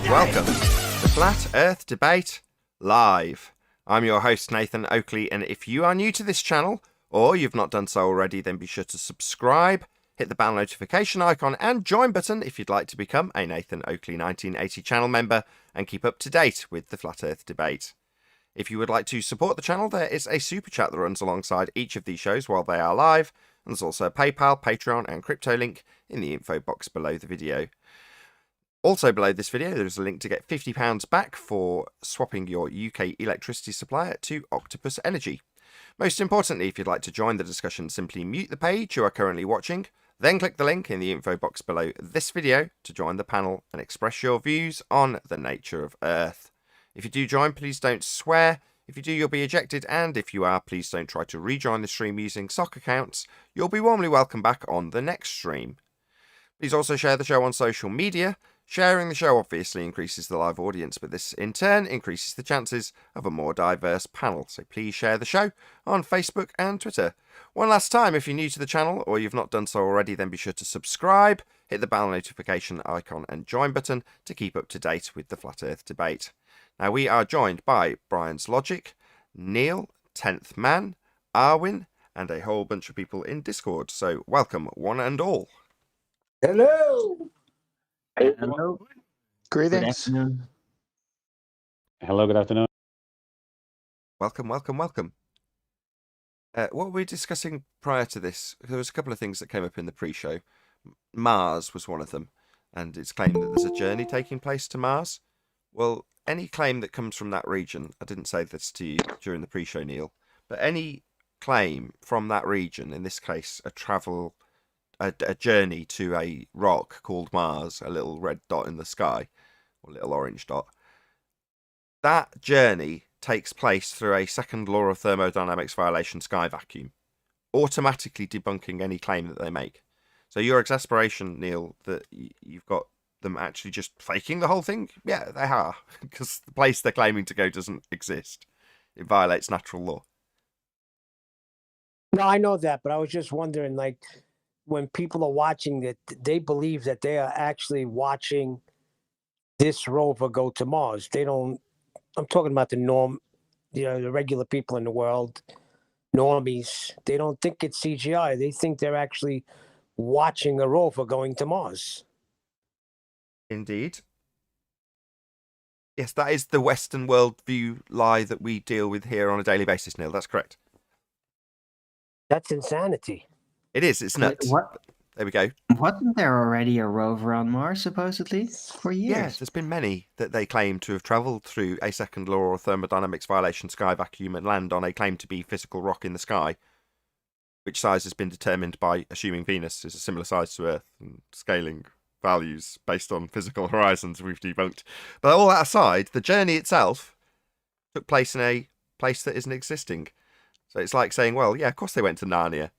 Welcome to Flat Earth Debate Live. I'm your host Nathan Oakley, and if you are new to this channel, or you've not done so already, then be sure to subscribe, hit the bell notification icon and join button if you'd like to become a Nathan Oakley 1980 channel member and keep up to date with the Flat Earth Debate. If you would like to support the channel, there is a super chat that runs alongside each of these shows while they are live, and there's also a PayPal, Patreon and crypto link in the info box below the video. Also below this video, there is a link to get £50 back for swapping your UK electricity supplier to Octopus Energy. Most importantly, if you'd like to join the discussion, simply mute the page you are currently watching, then click the link in the info box below this video to join the panel and express your views on the nature of Earth. If you do join, please don't swear. If you do, you'll be ejected, and if you are, please don't try to rejoin the stream using sock accounts. You'll be warmly welcome back on the next stream. Please also share the show on social media. Sharing the show obviously increases the live audience, but this in turn increases the chances of a more diverse panel. So please share the show on Facebook and Twitter. One last time, if you're new to the channel or you've not done so already, then be sure to subscribe, hit the bell notification icon and join button to keep up to date with the Flat Earth Debate. Now we are joined by Brian's Logic, Neil, 10th Man, Arwin, and a whole bunch of people in Discord. So welcome one and all. Hello. Hello. Greetings. Good afternoon. Hello, good afternoon. Welcome. What were we discussing prior to this? There was a couple of things that came up in the pre-show. Mars was one of them, and it's claimed that there's a journey taking place to Mars. Well, any claim that comes from that region, I didn't say this to you during the pre-show, Neil, but any claim from that region, in this case, a journey to a rock called Mars, a little red dot in the sky, or little orange dot. That journey takes place through a second law of thermodynamics violation sky vacuum, automatically debunking any claim that they make. So your exasperation, Neil, that you've got them actually just faking the whole thing, yeah, they are, because the place they're claiming to go doesn't exist. It violates natural law. No, I know that, but I was just wondering, like, when people are watching that, they believe that they are actually watching this rover go to Mars. They don't. I'm talking about the regular people in the world, normies. They don't think it's CGI. They think they're actually watching a rover going to Mars. Indeed. Yes, that is the Western worldview lie that we deal with here on a daily basis, Neil. That's correct. That's insanity. It is. It's nuts. What? There we go. Wasn't there already a rover on Mars, supposedly, for years? Yes, there's been many that they claim to have travelled through a second law of thermodynamics violation sky vacuum and land on a claim to be physical rock in the sky, which size has been determined by assuming Venus is a similar size to Earth and scaling values based on physical horizons we've debunked. But all that aside, the journey itself took place in a place that isn't existing. So it's like saying, well, yeah, of course they went to Narnia.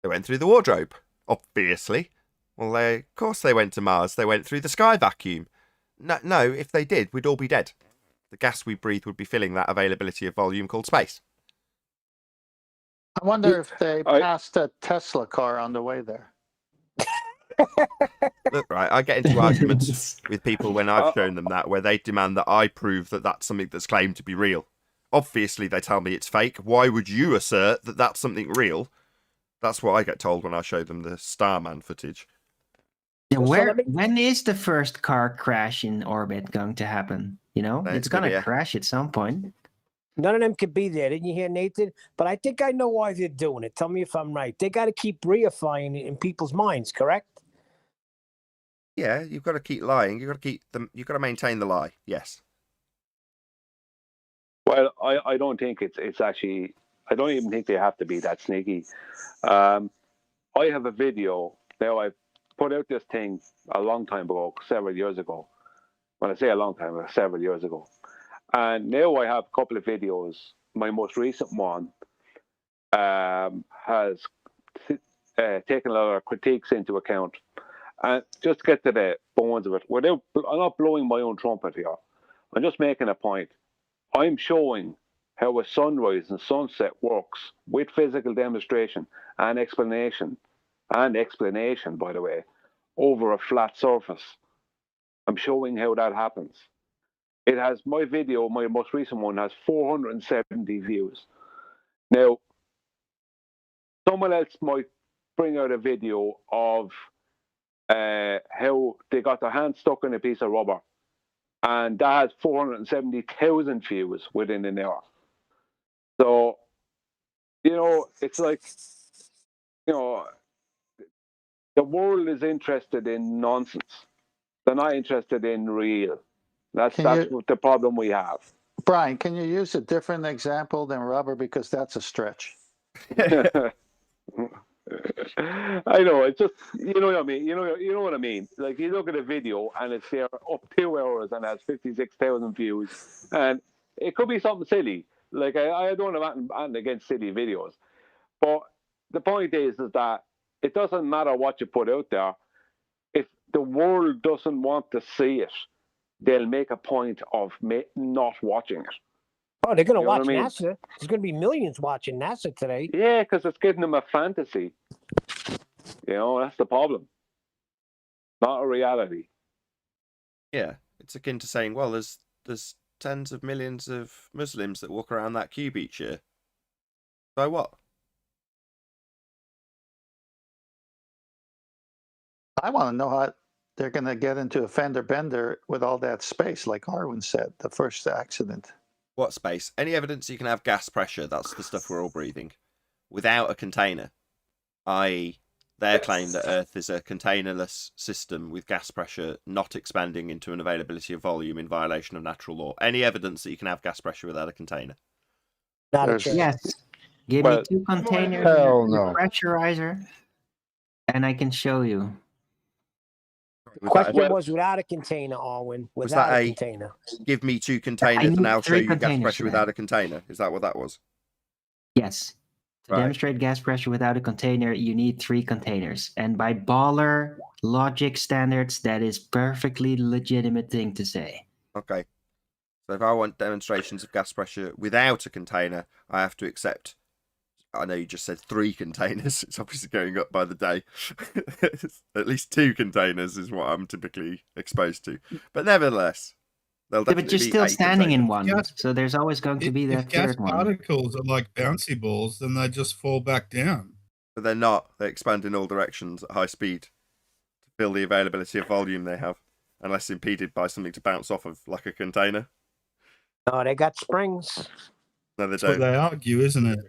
They went through the wardrobe, obviously. Well, of course they went to Mars. They went through the sky vacuum. No, if they did, we'd all be dead. The gas we breathe would be filling that availability of volume called space. I wonder if they passed a Tesla car on the way there. Look, right, I get into arguments with people when I've shown them that, where they demand that I prove that that's something that's claimed to be real. Obviously, they tell me it's fake. Why would you assert that that's something real? That's what I get told when I show them the Starman footage. Yeah, when is the first car crash in orbit going to happen? You know, it's going to crash at some point. None of them could be there. Didn't you hear, Nathan? But I think I know why they're doing it. Tell me if I'm right. They got to keep reifying it in people's minds, correct? Yeah, you've got to keep lying. You've got to keep them. You've got to maintain the lie. Yes. Well, I don't think it's actually. I don't even think they have to be that sneaky. I have a video now. I put out this thing a long time ago, several years ago. When I say a long time, several years ago. And now I have a couple of videos. My most recent one has taken a lot of critiques into account. And just to get to the bones of it, I'm not blowing my own trumpet here. I'm just making a point. I'm showing how a sunrise and sunset works with physical demonstration and explanation, by the way, over a flat surface. I'm showing how that happens. It has my video, my most recent one, has 470 views. Now, someone else might bring out a video of how they got their hand stuck in a piece of rubber, and that has 470,000 views within an hour. So, it's like, the world is interested in nonsense. They're not interested in real. That's the problem we have. Brian, can you use a different example than rubber, because that's a stretch? I know, it's just, you know what I mean. You know what I mean. Like, you look at a video and it's there up 2 hours and has 56,000 views, and it could be something silly. Like, I don't have anything against silly videos, but the point is that it doesn't matter what you put out there. If the world doesn't want to see it, they'll make a point of not watching it. Oh, they're going to watch NASA. There's going to be millions watching NASA today. Yeah, because it's giving them a fantasy. That's the problem. Not a reality. Yeah, it's akin to saying, well, there's tens of millions of Muslims that walk around that cube each year. So what? I want to know how they're going to get into a fender bender with all that space, like Harwin said, the first accident. What space? Any evidence you can have gas pressure, that's the stuff we're all breathing, without a container, i.e. their claim that Earth is a containerless system with gas pressure not expanding into an availability of volume in violation of natural law. Any evidence that you can have gas pressure without a container? Not a chance. Yes. Give me 2 containers, hell no. pressurizer, and I can show you. The question was without a container, Arwin. Without a container. Give me 2 containers and I'll show you gas pressure without a container. Is that what that was? Yes. To demonstrate gas pressure without a container, you need 3 containers. And by baller logic standards, that is perfectly legitimate thing to say. Okay. So if I want demonstrations of gas pressure without a container, I have to accept, I know you just said 3 containers. It's obviously going up by the day. At least 2 containers is what I'm typically exposed to. But nevertheless, they'll definitely but you're still standing in one, so there's always going to be that third one. If gas particles are like bouncy balls, then they just fall back down. But they're not. They expand in all directions at high speed to fill the availability of volume they have, unless impeded by something to bounce off of, like a container. No, they got springs. No, they That's don't. what they argue, isn't it?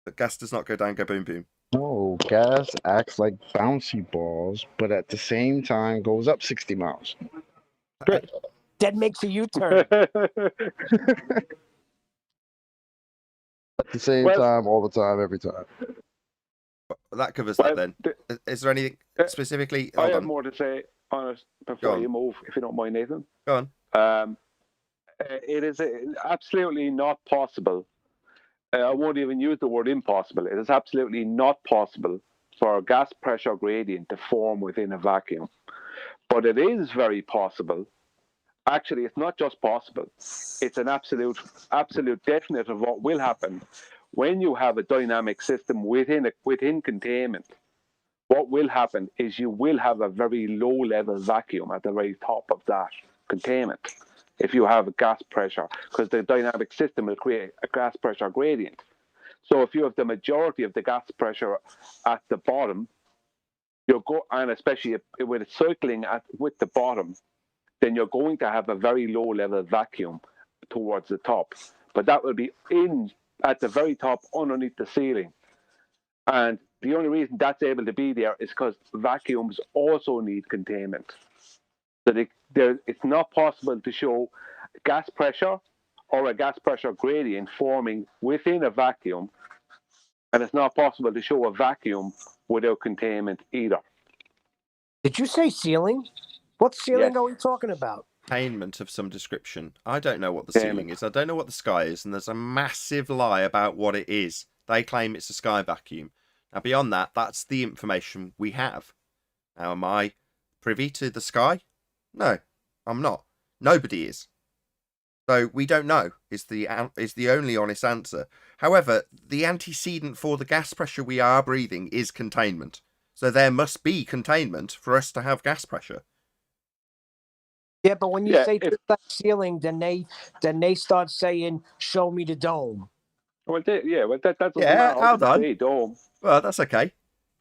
But gas does not go down, go boom, boom. No, gas acts like bouncy balls, but at the same time goes up 60 miles. That makes a U-turn. At the same time, all the time, every time. That covers that then. Is there anything specifically? I have more to say on it before you move, if you don't mind, Nathan. Go on. It is absolutely not possible. I won't even use the word impossible. It is absolutely not possible for a gas pressure gradient to form within a vacuum. But it is very possible. Actually, it's not just possible. It's an absolute definite of what will happen when you have a dynamic system within containment. What will happen is you will have a very low level vacuum at the very top of that containment if you have a gas pressure, because the dynamic system will create a gas pressure gradient. So if you have the majority of the gas pressure at the bottom, and especially with it cycling with the bottom, then you're going to have a very low level vacuum towards the top. But that will be at the very top underneath the ceiling. And the only reason that's able to be there is because vacuums also need containment. So it's not possible to show gas pressure or a gas pressure gradient forming within a vacuum, and it's not possible to show a vacuum without containment either. Did you say ceiling? What ceiling are we talking about? Containment of some description. I don't know what the ceiling is. I don't know what the sky is, and there's a massive lie about what it is. They claim it's a sky vacuum. Now, beyond that, that's the information we have. Now, am I privy to the sky? No, I'm not. Nobody is. So we don't know is the only honest answer. However, the antecedent for the gas pressure we are breathing is containment. So there must be containment for us to have gas pressure. Yeah, but when you Yeah, say if- that ceiling, then they start saying, "Show me the dome." Well, that doesn't Yeah, matter how hold they on. say dome. Well, that's okay.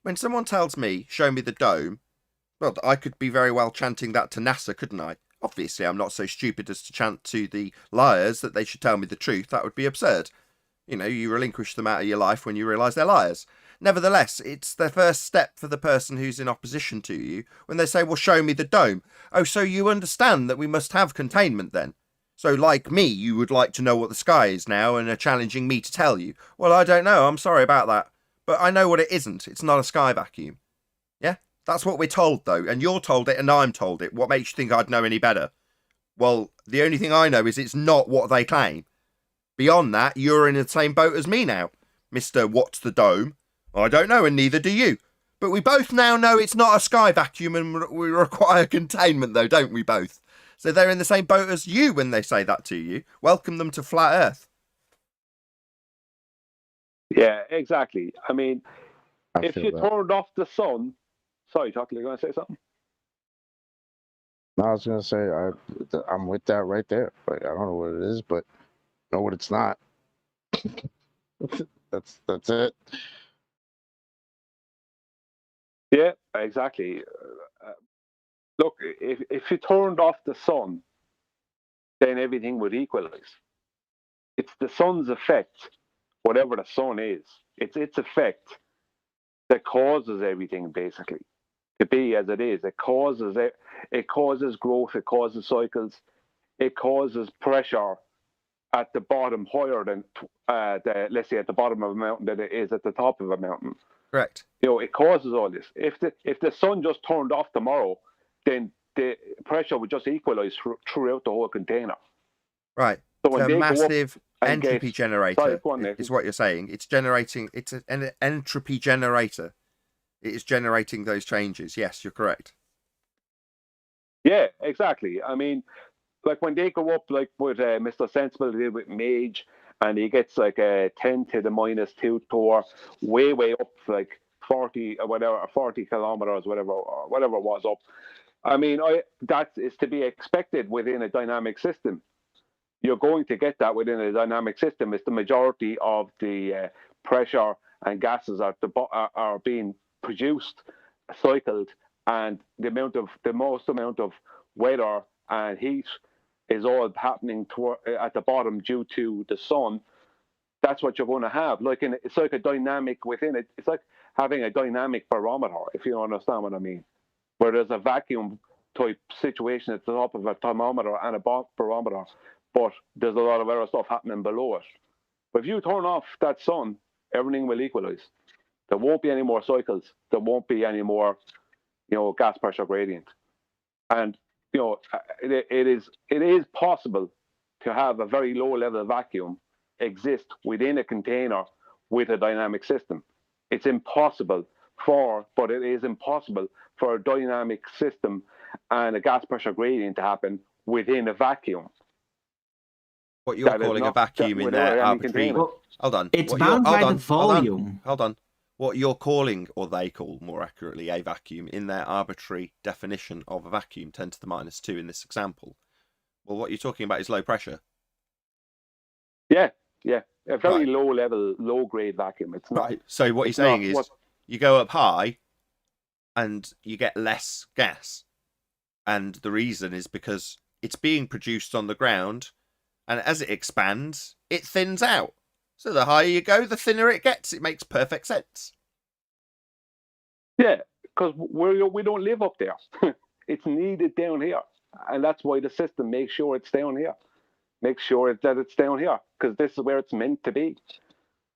When someone tells me, show me the dome, well, I could be very well chanting that to NASA, couldn't I? Obviously, I'm not so stupid as to chant to the liars that they should tell me the truth. That would be absurd. You know, you relinquish them out of your life when you realise they're liars. Nevertheless, it's the first step for the person who's in opposition to you when they say, well, show me the dome. Oh, so you understand that we must have containment then? So, like me, you would like to know what the sky is now and are challenging me to tell you. Well, I don't know. I'm sorry about that. But I know what it isn't. It's not a sky vacuum. Yeah? That's what we're told, though. And you're told it and I'm told it. What makes you think I'd know any better? Well, the only thing I know is it's not what they claim. Beyond that, you're in the same boat as me now. Mr. What's the Dome? I don't know, and neither do you. But we both now know it's not a sky vacuum and we require containment, though, don't we both? So they're in the same boat as you when they say that to you. Welcome them to flat Earth. Yeah, exactly. I mean, I if feel you that. turned off the sun, sorry, Chuck, you're going to say something? No, I was gonna say I'm with that right there. Like, I don't know what it is, but I know what it's not. that's it. Yeah, exactly. Look, if you turned off the sun, then everything would equalize. It's the sun's effect, whatever the sun is. It's its effect that causes everything basically to be as it is. It causes growth. It causes cycles. It causes pressure at the bottom higher than let's say at the bottom of a mountain than it is at the top of a mountain. Correct. You know, it causes all this. If the sun just turned off tomorrow, then the pressure would just equalize throughout the whole container. Right. So when it's a they go up massive and entropy get- generator Sorry, go on, Nathan. is what you're saying. It's generating, it's an entropy generator. It is generating those changes. Yes, you're correct. Yeah, exactly. I mean, like when they go up, like with Mr. Sensible did with Mage, and he gets like a 10 to the minus 2 tour, way up, like 40 or whatever, 40 kilometers, whatever it was up. I mean, that is to be expected within a dynamic system. You're going to get that within a dynamic system. It's the majority of the pressure and gases are being produced, cycled, and the most amount of weather and heat is all happening at the bottom due to the sun. That's what you're going to have. It's like a dynamic within it. It's like having a dynamic barometer, if you understand what I mean. Where there's a vacuum type situation at the top of a thermometer and a barometer, but there's a lot of other stuff happening below it. But if you turn off that sun, everything will equalize. There won't be any more cycles. There won't be any more, gas pressure gradient. And it is possible to have a very low level vacuum exist within a container with a dynamic system. It's impossible but it is impossible for a dynamic system and a gas pressure gradient to happen within a vacuum. What you're calling a vacuum in there arbitrary. Hold on. It's bound by the volume. Hold on. What you're calling, or they call more accurately, a vacuum in their arbitrary definition of a vacuum, 10 to the minus 2 in this example. Well, what you're talking about is low pressure. Yeah. A very low level, low grade vacuum. It's not. Right. So what you're saying is you go up high and you get less gas. And the reason is because it's being produced on the ground, and as it expands, it thins out. So the higher you go, the thinner it gets. It makes perfect sense. Yeah, because we don't live up there. It's needed down here. And that's why the system makes sure it's down here. Make sure that it's down here, because this is where it's meant to be.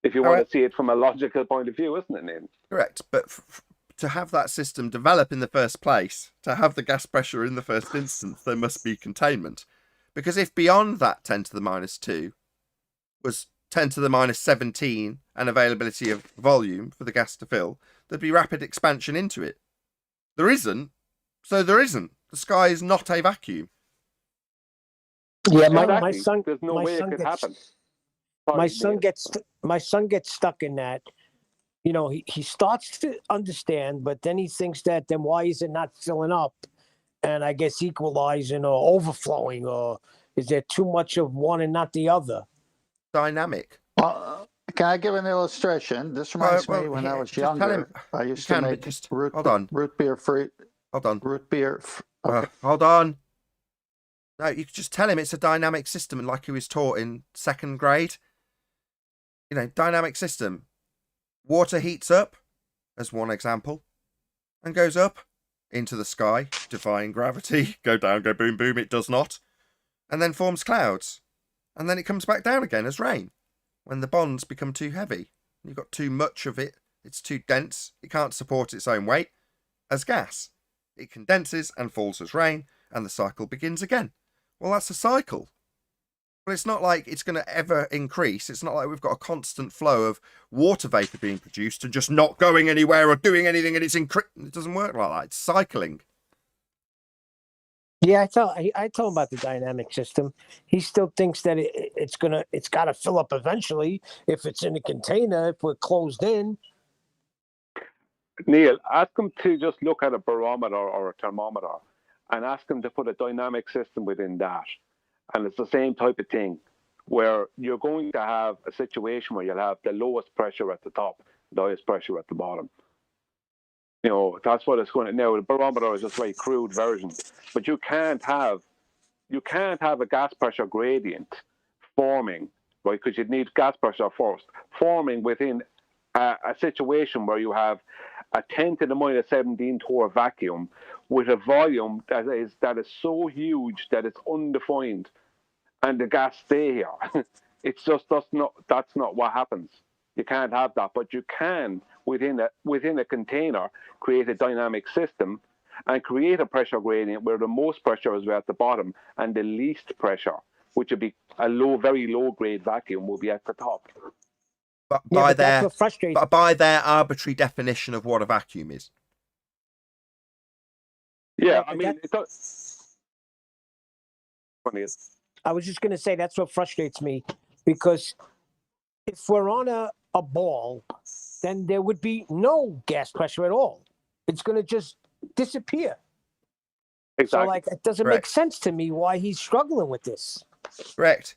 If you want to see it from a logical point of view, isn't it, Nathan? Correct. But to have that system develop in the first place, to have the gas pressure in the first instance, there must be containment. Because if beyond that 10 to the minus 2 was 10 to the minus 17 and availability of volume for the gas to fill, there'd be rapid expansion into it. There isn't, so there isn't. The sky is not a vacuum. Yeah, Exactly. my son. There's no my way son it could gets, happen. My son gets stuck in that. He starts to understand, but then he thinks that then why is it not filling up? and I guess equalizing or overflowing, or is there too much of one and not the other? Dynamic. Can I give an illustration? This reminds me when I was just tell him. younger. I used You to can, but make just root, hold on. root beer free. Hold on. Root beer. Okay. Hold on. No, you could just tell him it's a dynamic system, and like he was taught in 2nd grade. You know, dynamic system. Water heats up, as one example, and goes up into the sky, defying gravity. Go down, go boom, boom. It does not, and then forms clouds, and then it comes back down again as rain. When the bonds become too heavy, you've got too much of it. It's too dense. It can't support its own weight as gas. It condenses and falls as rain, and the cycle begins again. Well, that's a cycle. But it's not like it's going to ever increase. It's not like we've got a constant flow of water vapor being produced and just not going anywhere or doing anything, and it doesn't work like that. It's cycling. Yeah, I told him about the dynamic system. He still thinks that it's got to fill up eventually if it's in a container, if we're closed in. Neil, ask him to just look at a barometer or a thermometer and ask him to put a dynamic system within that. And it's the same type of thing where you're going to have a situation where you'll have the lowest pressure at the top, the highest pressure at the bottom. You know, that's what it's going to. Now, the barometer is just a very crude version, but you can't have a gas pressure gradient forming, right? Because you'd need gas pressure first, forming within a situation where you have a 10 to the minus 17 torr vacuum with a volume that is so huge that it's undefined, and the gas stay here. It's just that's not what happens. You can't have that, but you can within a container create a dynamic system and create a pressure gradient where the most pressure is at the bottom and the least pressure, which would be a very low grade vacuum, will be at the top. But by their arbitrary definition of what a vacuum is. Yeah, I mean, it does. I was just going to say that's what frustrates me, because if we're on a ball, then there would be no gas pressure at all. It's going to just disappear. Exactly. So, like, it doesn't make sense to me why he's struggling with this. Correct.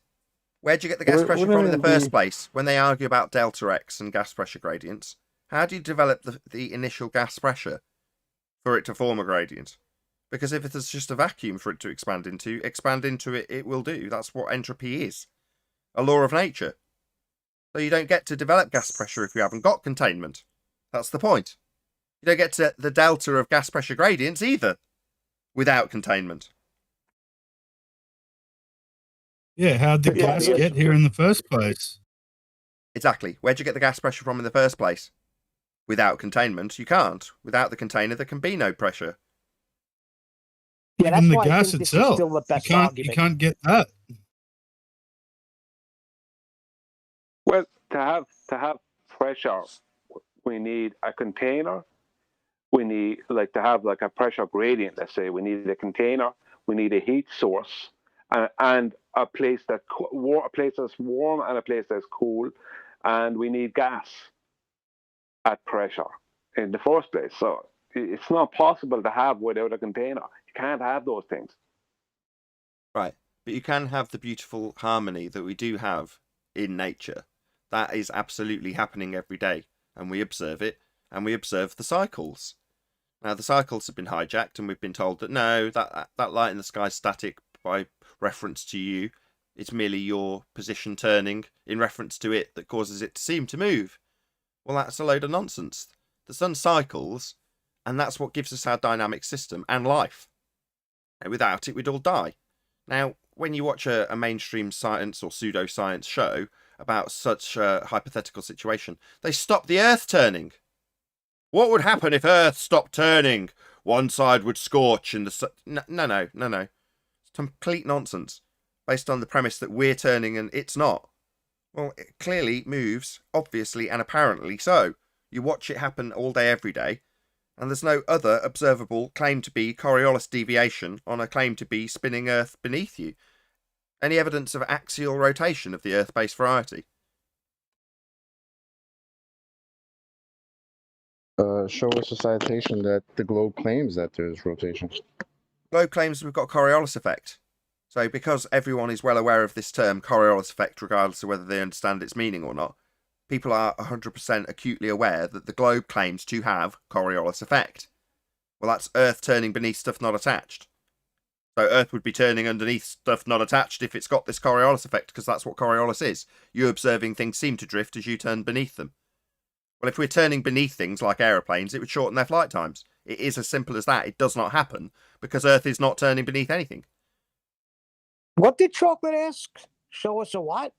Where'd you get the gas pressure from in the first place? When they argue about delta X and gas pressure gradients, how do you develop the initial gas pressure for it to form a gradient? Because if it's just a vacuum for it to expand into it, it will do. That's what entropy is. A law of nature. So you don't get to develop gas pressure if you haven't got containment. That's the point. You don't get to the delta of gas pressure gradients either without containment. Yeah, how'd the gas get here in the first place? Exactly. Where'd you get the gas pressure from in the first place? Without containment, you can't. Without the container, there can be no pressure. Yeah, Even that's the why gas I think itself, this is still the best argument. You can't get that. Well, to have pressure, we need a container. We need to have a pressure gradient. Let's say we need a container. We need a heat source, and a place that's warm and a place that's cool, and we need gas at pressure in the first place. So it's not possible to have without a container. You can't have those things. Right, but you can have the beautiful harmony that we do have in nature. That is absolutely happening every day, and we observe it, and we observe the cycles. Now, the cycles have been hijacked, and we've been told that no, that light in the sky is static by reference to you. It's merely your position turning in reference to it that causes it to seem to move. Well, that's a load of nonsense. The sun cycles, and that's what gives us our dynamic system and life. And without it, we'd all die. Now, when you watch a mainstream science or pseudoscience show about such a hypothetical situation, they stop the Earth turning. What would happen if Earth stopped turning? One side would scorch and the sun... No. It's complete nonsense, based on the premise that we're turning and it's not. Well, it clearly moves, obviously and apparently so. You watch it happen all day, every day, and there's no other observable claim to be Coriolis deviation on a claim to be spinning Earth beneath you. Any evidence of axial rotation of the Earth-based variety? Show us a citation that the globe claims that there's rotation. Globe claims we've got Coriolis effect. So because everyone is well aware of this term Coriolis effect, regardless of whether they understand its meaning or not, people are 100% acutely aware that the globe claims to have Coriolis effect. Well, that's Earth turning beneath stuff not attached. So Earth would be turning underneath stuff not attached if it's got this Coriolis effect, because that's what Coriolis is. You observing things seem to drift as you turn beneath them. Well, if we're turning beneath things like aeroplanes, it would shorten their flight times. It is as simple as that. It does not happen because Earth is not turning beneath anything. What did Chocolate ask? Show us a what?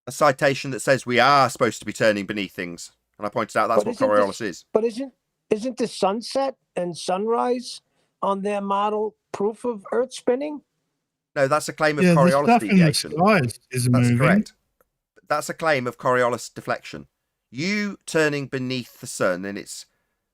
A citation that says we are supposed to be turning beneath things. And I pointed out that's what Coriolis is. But isn't the sunset and sunrise on their model proof of Earth spinning? No, that's a claim of the Coriolis stuff in the deviation. skies is That's moving. correct. That's a claim of Coriolis deflection. You turning beneath the sun in its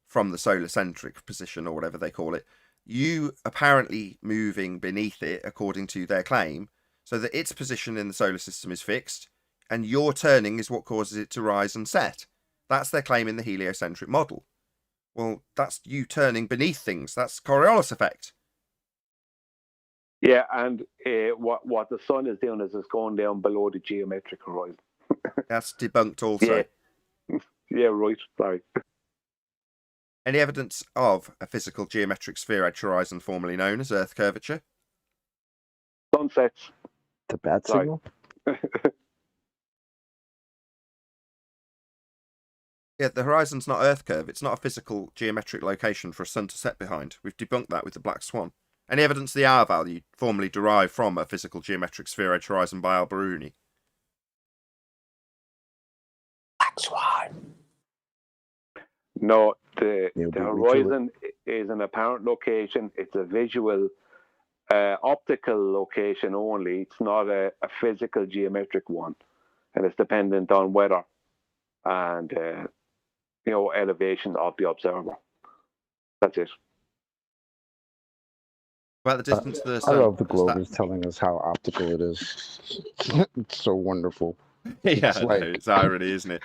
from the solar centric position, or whatever they call it, you apparently moving beneath it according to their claim, so that its position in the solar system is fixed, and your turning is what causes it to rise and set. That's their claim in the heliocentric model. Well, that's you turning beneath things. That's Coriolis effect. Yeah, and what the sun is doing is it's going down below the geometric horizon. That's debunked also. Yeah, right. Sorry. Any evidence of a physical geometric sphere edge horizon formerly known as Earth curvature? Sunsets. The bat Sorry. signal. Yeah, the horizon's not Earth curve. It's not a physical geometric location for a sun to set behind. We've debunked that with the black swan. Any evidence the R value formerly derived from a physical geometric sphere edge horizon by Alberuni? Black Swan. No, the Yeah, but we horizon is an apparent location. It's a visual, optical location only. It's not a physical geometric one, and it's dependent on weather and elevation of the observer. That's it. About the distance to the I sun. love the Is globe that- is telling us how optical it is. It's so wonderful. Yeah, It's like- it's irony, isn't it?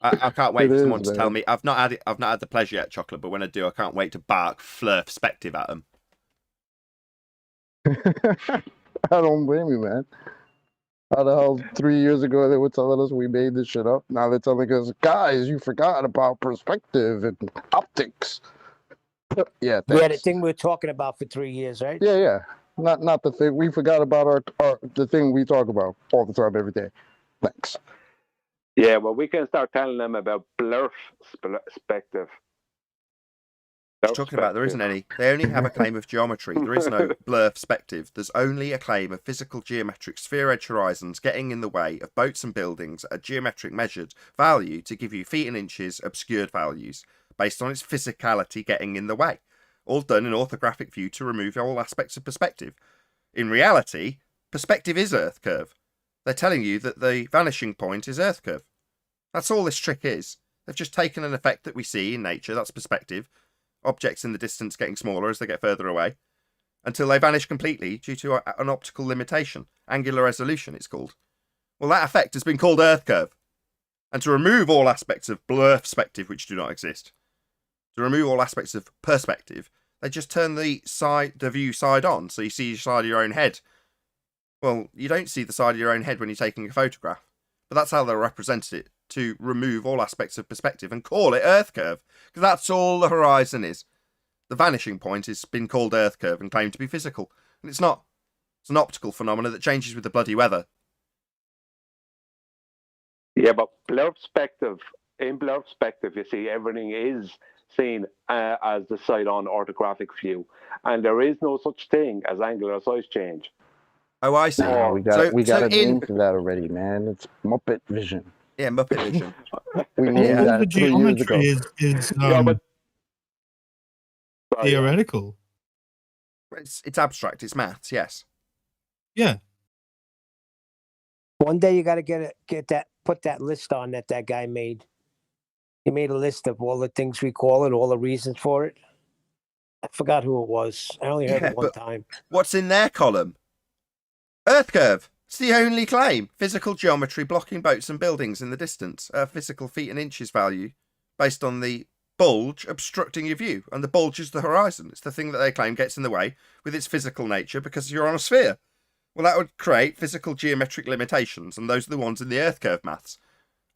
I can't wait It for is, someone to tell man. me. I've not had the pleasure yet, Chocolate, but when I do, I can't wait to bark fleur perspective at them. I don't blame you, man. How the hell 3 years ago they were telling us we made this shit up? Now they're telling us, guys, you forgot about perspective and optics. Yeah, Yeah, the thanks. thing we were talking about for 3 years, right? Yeah. Not the thing we forgot about our the thing we talk about all the time, every day. Thanks. Yeah, well, we can start telling them about blurf perspective. What you're talking about, there isn't any. They only have a claim of geometry. There is no blur perspective. There's only a claim of physical geometric sphere edge horizons getting in the way of boats and buildings at a geometric measured value to give you feet and inches obscured values based on its physicality getting in the way. All done in orthographic view to remove all aspects of perspective. In reality, perspective is Earth curve. They're telling you that the vanishing point is Earth curve. That's all this trick is. They've just taken an effect that we see in nature, that's perspective, objects in the distance getting smaller as they get further away, until they vanish completely due to an optical limitation. Angular resolution, it's called. Well, that effect has been called Earth curve. And to remove all aspects of blur perspective, which do not exist, to remove all aspects of perspective, they just turn the view side on, so you see the side of your own head. Well, you don't see the side of your own head when you're taking a photograph, but that's how they represented it, to remove all aspects of perspective and call it Earth curve, because that's all the horizon is. The vanishing point has been called Earth curve and claimed to be physical, and it's not. It's an optical phenomena that changes with the bloody weather. Yeah, but blur perspective, in blur perspective, you see everything is seen as the side-on orthographic view, and there is no such thing as angular size change. Oh, I see. Nah, we got so a name in for that already, man. It's Muppet Vision. yeah, Muppet Vision. We All named the that 3 years ago. geometry is Yeah, but sorry, theoretical. It's abstract. It's maths. Yes. Yeah. One day you got to put that list on that guy made. He made a list of all the things we call it, all the reasons for it. I forgot who it was. I only heard Yeah, it one but- time. What's in their column? Earth curve. It's the only claim. Physical geometry blocking boats and buildings in the distance. A physical feet and inches value based on the bulge obstructing your view, and the bulge is the horizon. It's the thing that they claim gets in the way with its physical nature because you're on a sphere. Well, that would create physical geometric limitations, and those are the ones in the Earth curve maths.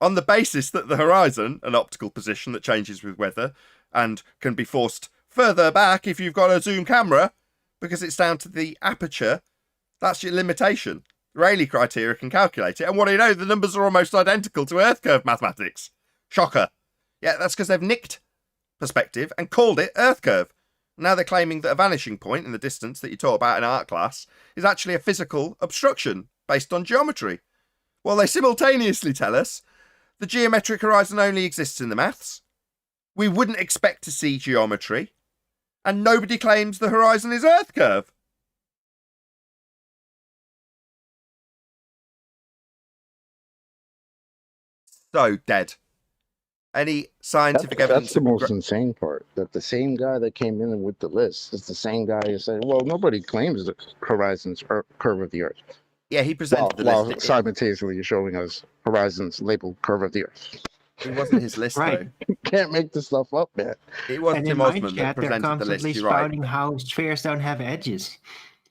On the basis that the horizon, an optical position that changes with weather and can be forced further back if you've got a zoom camera, because it's down to the aperture, that's your limitation. Rayleigh criteria can calculate it, and what do you know? The numbers are almost identical to Earth curve mathematics. Shocker. Yeah, that's because they've nicked perspective and called it Earth curve. Now they're claiming that a vanishing point in the distance that you taught about in art class is actually a physical obstruction based on geometry. Well, they simultaneously tell us the geometric horizon only exists in the maths. We wouldn't expect to see geometry. And nobody claims the horizon is Earth curve. So dead. Any scientific evidence? That's the most insane part. That the same guy that came in with the list is the same guy who said, "Well, nobody claims the horizon's curve of the Earth." Yeah, he presented the while list. Simultaneously showing us horizon's labeled curve of the Earth. It wasn't his list, Right. though. You can't make this stuff up, man. It was And Tim in my Osman that chat, they're presented the list. constantly You're right. spouting how spheres don't have edges.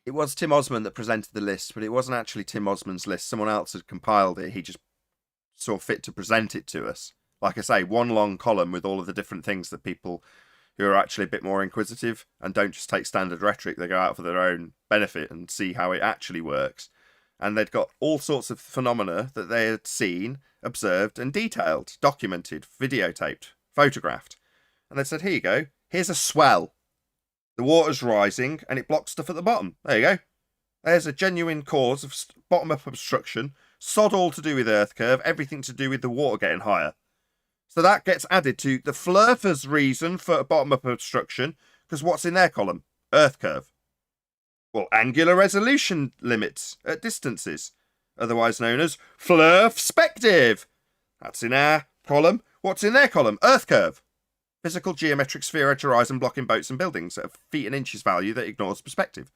It was Tim Osman that presented the list, but it wasn't actually Tim Osman's list. Someone else had compiled it. He just saw fit to present it to us. Like I say, one long column with all of the different things that people who are actually a bit more inquisitive and don't just take standard rhetoric, they go out for their own benefit and see how it actually works. And they'd got all sorts of phenomena that they had seen, observed and detailed, documented, videotaped, photographed. And they said, here you go, here's a swell. The water's rising and it blocks stuff at the bottom. There you go. There's a genuine cause of bottom-up obstruction, sod all to do with Earth curve, everything to do with the water getting higher. So that gets added to the Flurfer's reason for bottom-up obstruction, because what's in their column? Earth curve. Well, angular resolution limits at distances, otherwise known as Flurfspective. That's in our column. What's in their column? Earth curve. Physical geometric sphere edge horizon blocking boats and buildings at a feet and inches value that ignores perspective.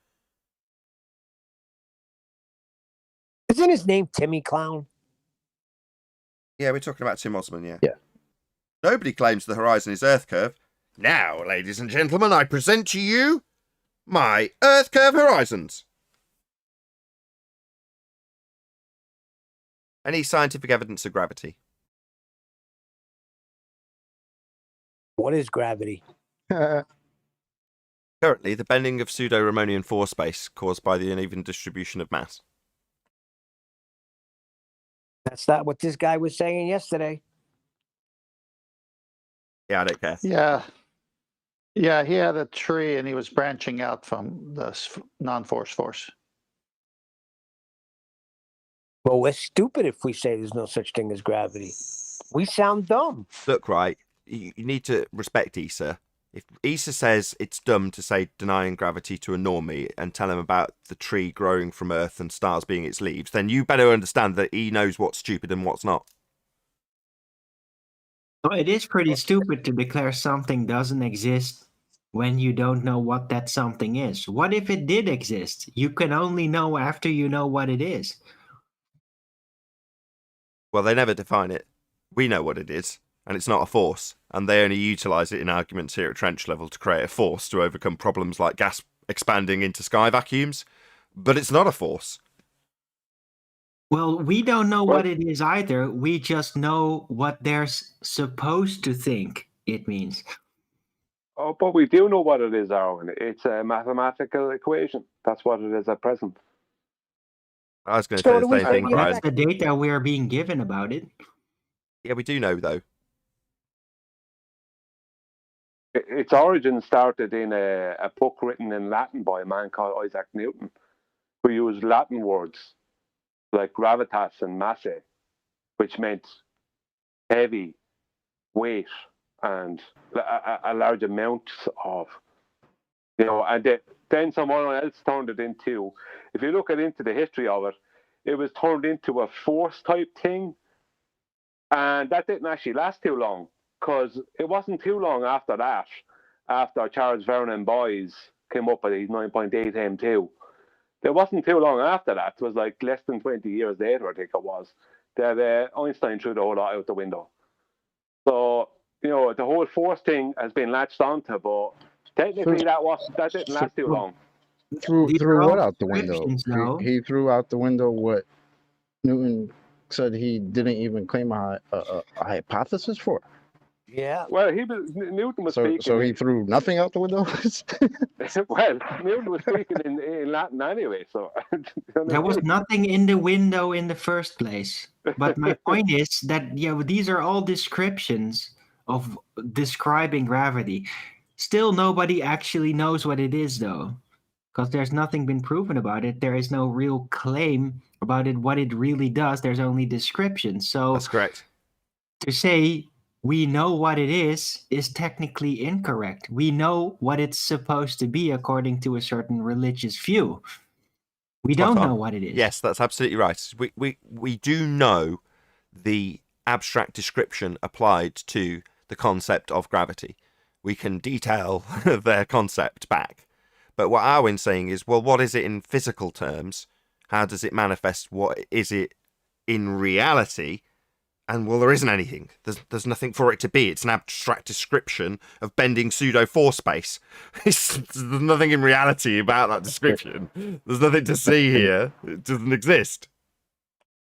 Isn't his name Timmy Clown? Yeah, we're talking about Tim Osman, yeah. Yeah. Nobody claims the horizon is Earth curve. Now, ladies and gentlemen, I present to you my Earth curve horizons. Any scientific evidence of gravity? What is gravity? Currently, the bending of pseudo-Ramonian force space caused by the uneven distribution of mass. That's not what this guy was saying yesterday. Yeah, I don't care. Yeah. Yeah, he had a tree and he was branching out from the non-force force. Well, we're stupid if we say there's no such thing as gravity. We sound dumb. Look, right, you need to respect Issa. If Issa says it's dumb to say denying gravity to a normie and tell him about the tree growing from Earth and stars being its leaves, then you better understand that he knows what's stupid and what's not. Well, it is pretty stupid to declare something doesn't exist when you don't know what that something is. What if it did exist? You can only know after you know what it is. Well, they never define it. We know what it is, and it's not a force, and they only utilise it in arguments here at trench level to create a force to overcome problems like gas expanding into sky vacuums, but it's not a force. Well, we don't know what it is either. We just know what they're supposed to think it means. Oh, but we do know what it is, Arwen. It's a mathematical equation. That's what it is at present. I was going to So say do the we same think thing, it Brian. That's the data we are being given about it. Yeah, we do know, though. Its origin started in a book written in Latin by a man called Isaac Newton, who used Latin words like gravitas and masse, which meant heavy, weight, and a large amount of, and then someone else turned it into, if you look into the history of it, it was turned into a force type thing, and that didn't actually last too long, because it wasn't too long after that, after Charles Vernon Boys came up with his 9.8 M2. It wasn't too long after that, it was like less than 20 years later, I think it was, that Einstein threw the whole lot out the window. So the whole force thing has been latched onto, but technically that didn't last too long. Threw These are all what out the window? descriptions, though. He threw out the window what Newton said he didn't even claim a hypothesis for. Yeah. Well, Newton was speaking. So he threw nothing out the window. Well, Newton was speaking in Latin anyway, so There was nothing in the window in the first place. But my point is that these are all descriptions of describing gravity. Still, nobody actually knows what it is, though, because there's nothing been proven about it. There is no real claim about it, what it really does. There's only descriptions. So That's correct. to say we know what it is technically incorrect. We know what it's supposed to be according to a certain religious view. We Spot don't on. know what it is. Yes, that's absolutely right. We do know the abstract description applied to the concept of gravity. We can detail their concept back. But what Arwen's saying is, well, what is it in physical terms? How does it manifest? What is it in reality? And well, there isn't anything. There's nothing for it to be. It's an abstract description of bending pseudo force space. There's nothing in reality about that description. There's nothing to see here. It doesn't exist.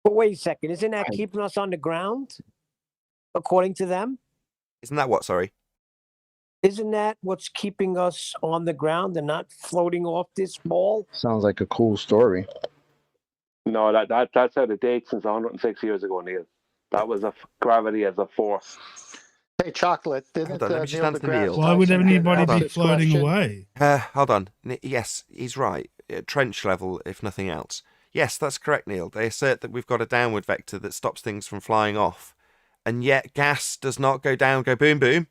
But wait a second. Isn't that keeping us on the ground, according to them? Isn't that what? Sorry. Isn't that what's keeping us on the ground and not floating off this ball? Sounds like a cool story. No, that's out of date since 106 years ago, Neil. That was gravity as a force. Hey, Chocolate, didn't Hold on, let me just Neil answer deGrasse Neil. Why would Tyson anybody ask be this floating question? away? Hold on. Yes, he's right. Trench level, if nothing else. Yes, that's correct, Neil. They assert that we've got a downward vector that stops things from flying off. And yet gas does not go down, go boom, boom.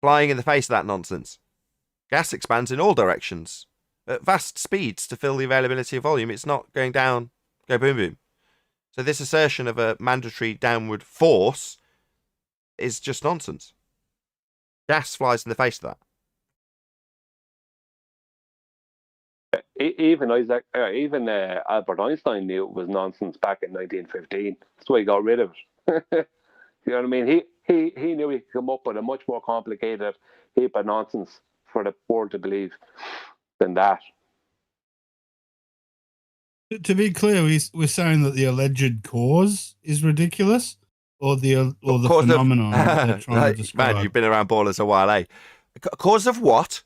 Flying in the face of that nonsense. Gas expands in all directions. At vast speeds to fill the availability of volume. It's not going down, go boom, boom. So this assertion of a mandatory downward force is just nonsense. Gas flies in the face of that. Even Albert Einstein knew it was nonsense back in 1915. That's why he got rid of it. You know what I mean? He knew he could come up with a much more complicated heap of nonsense for the world to believe than that. To be clear, we're saying that the alleged cause is ridiculous, or the phenomenon that they're trying to describe. Man, you've been around ballers a while, eh? Cause of what?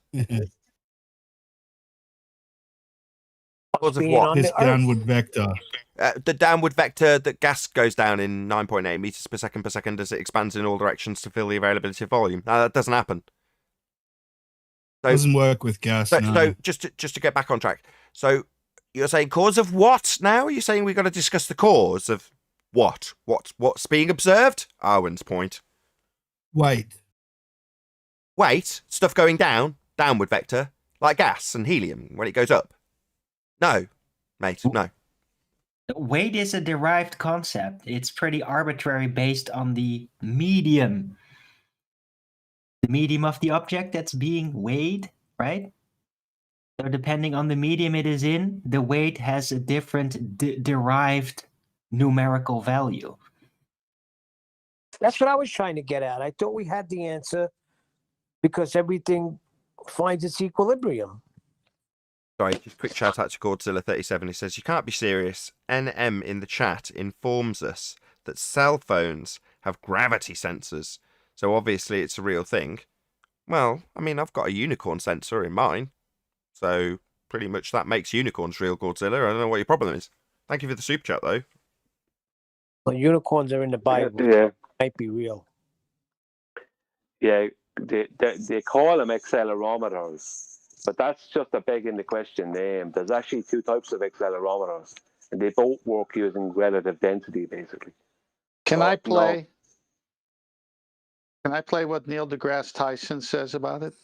Cause of what? This downward vector. The downward vector that gas goes down in 9.8 meters per second as it expands in all directions to fill the availability of volume. That doesn't happen. So, doesn't work with gas. So just to get back on track. So you're saying cause of what now? Are you saying we've got to discuss the cause of what? What's being observed? Arwen's point. Weight. Stuff going down, downward vector, like gas and helium when it goes up. No, mate, no. Weight is a derived concept. It's pretty arbitrary based on the medium. The medium of the object that's being weighed, right? So depending on the medium it is in, the weight has a different derived numerical value. That's what I was trying to get at. I thought we had the answer because everything finds its equilibrium. Sorry, just quick shout out to Godzilla37. He says, you can't be serious. NM in the chat informs us that cell phones have gravity sensors. So obviously it's a real thing. Well, I mean, I've got a unicorn sensor in mine. So pretty much that makes unicorns real, Godzilla. I don't know what your problem is. Thank you for the super chat, though. Well, unicorns are in the Bible. Yeah. Might be real. Yeah, they call them accelerometers. But that's just a begging the question name. There's actually two types of accelerometers, and they both work using relative density, basically. Can I play what Neil deGrasse Tyson says about it?